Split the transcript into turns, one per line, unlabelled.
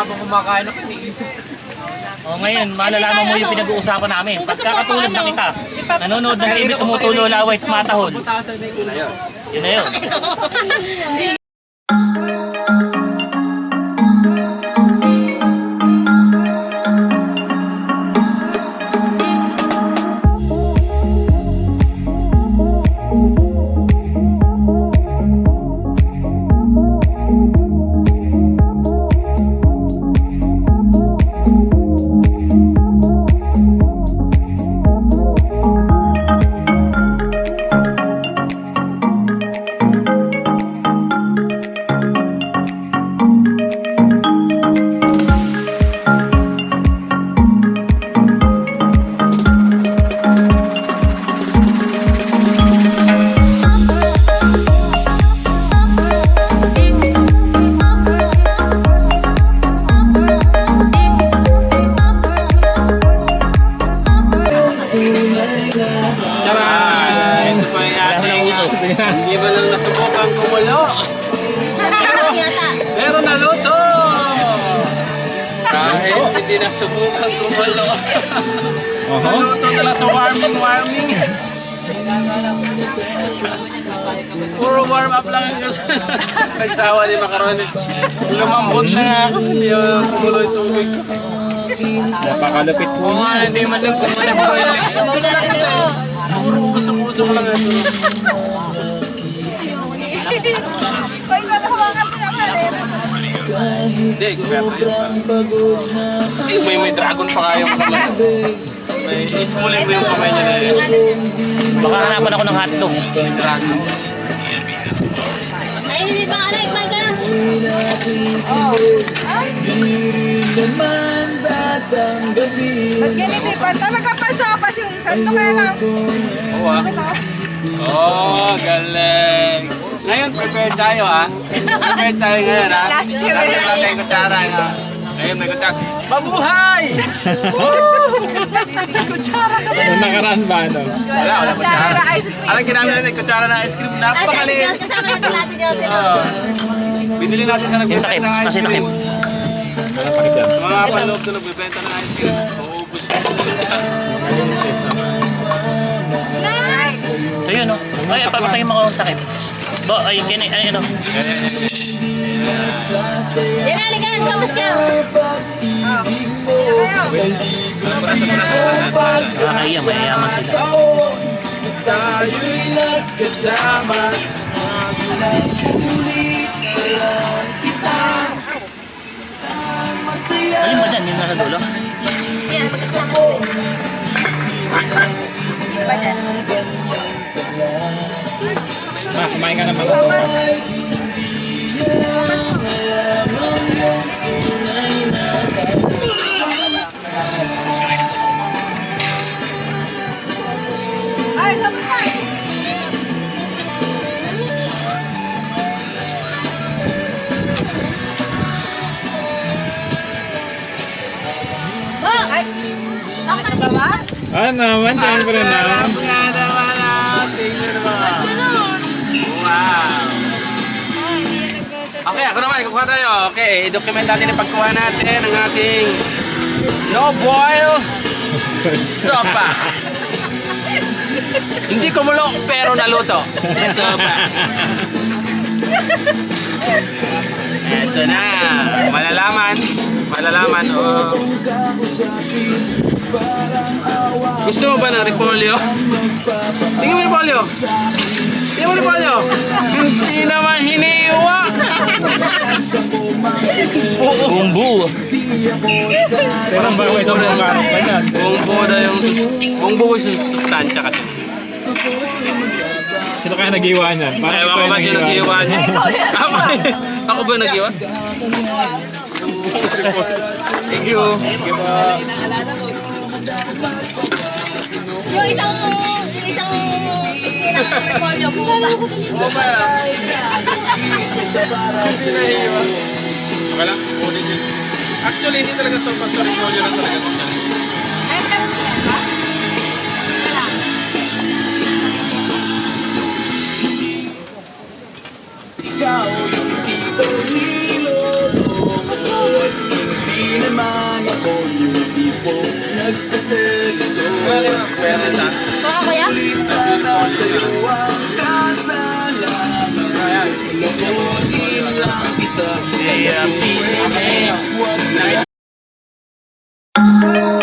habang kumakain ako, iniisip.
O ngayon, malalaman mo yung pinag-uusapan namin. Pagkakatulad na kita, nanonood ng TV, tumutulo laway, tumatahol. Yun na yun.
Hindi ba lang nasubukan kumulo? Pero naluto! Kahit hindi nasubukan kumulo. Naluto na lang sa warming. Puro warm up lang ang gusto. Nagsawa ni Macaroni. Lumambot na nga ako. Hindi ako kumulo yung tubig.
Napakalapit po.
Oo nga, hindi man lang kumulo. Puro usok-usok lang ito. Hindi, may dragon pa kayo kamay. May ismulin mo yung kamay niya na yun.
Baka hanapan ako ng hotdog.
Dragon.
Ay, hindi ba aray, may ka?
Ba't ganito pa? Talaga pansapas yung santo kaya lang.
Oo ah. Oh, galing. Ngayon, prepared tayo ah. Prepared tayo ngayon ah.
Last year.
Last year may kutsara nga. Ngayon may kutsara. Mabuhay! May kutsara ka ba?
Yung nakaraan ba, ano?
Wala kutsara. Alam ginamit natin, kutsara na ice cream. Napakaliit.
Kasama natin natin yung
Binili natin sa
Yung
nagbibenta
takip,
ng ice
kasi takip.
cream. Sa mga panloob na nagbibenta ng ice cream. Uubos ko sa kutsara.
So yun o. Ay, papatayin mo ko ang takip. Bo, ay, kini, ay, ano.
Yan, alikan, kamas ka.
Nakakaiya, mayayaman sila.
Tayo'y nagkasama.
Alin ba dyan? Yung nasa dulo?
Ma, kumain ka naman.
Ay, kapatay. Ay, nakita ba?
Ah, naman, siyempre na.
Alam nga naman natin yun naman. Wow. Okay, ako naman, kukuha tayo. Okay, i-document natin yung pagkuha natin ng ating no-boil sopa. Hindi kumulo, pero naluto. Sopa. Ito na. Malalaman. Oh. Gusto mo ba ng repolyo? Tingnan mo yung repolyo. Tingnan mo yung repolyo. Hindi naman hiniwa.
Bumbu.
Pero ba may isang buong kanin pa yan?
Buong buo yung sustansya kasi.
Sino kaya nag-iwa niyan? Parang
Ewan ko ba siya nag-iwa niya? Ako ba nag-iwa? Thank you.
Yung isang pisngi ng repolyo po ba?
Oo ba yan? Okay lang, kunin yun. Actually, hindi talaga sopa sa repolyo lang talaga.
Ay, pero siya ba?
Ikaw yung di ko niloloko.
Baka kuya?
Kaya,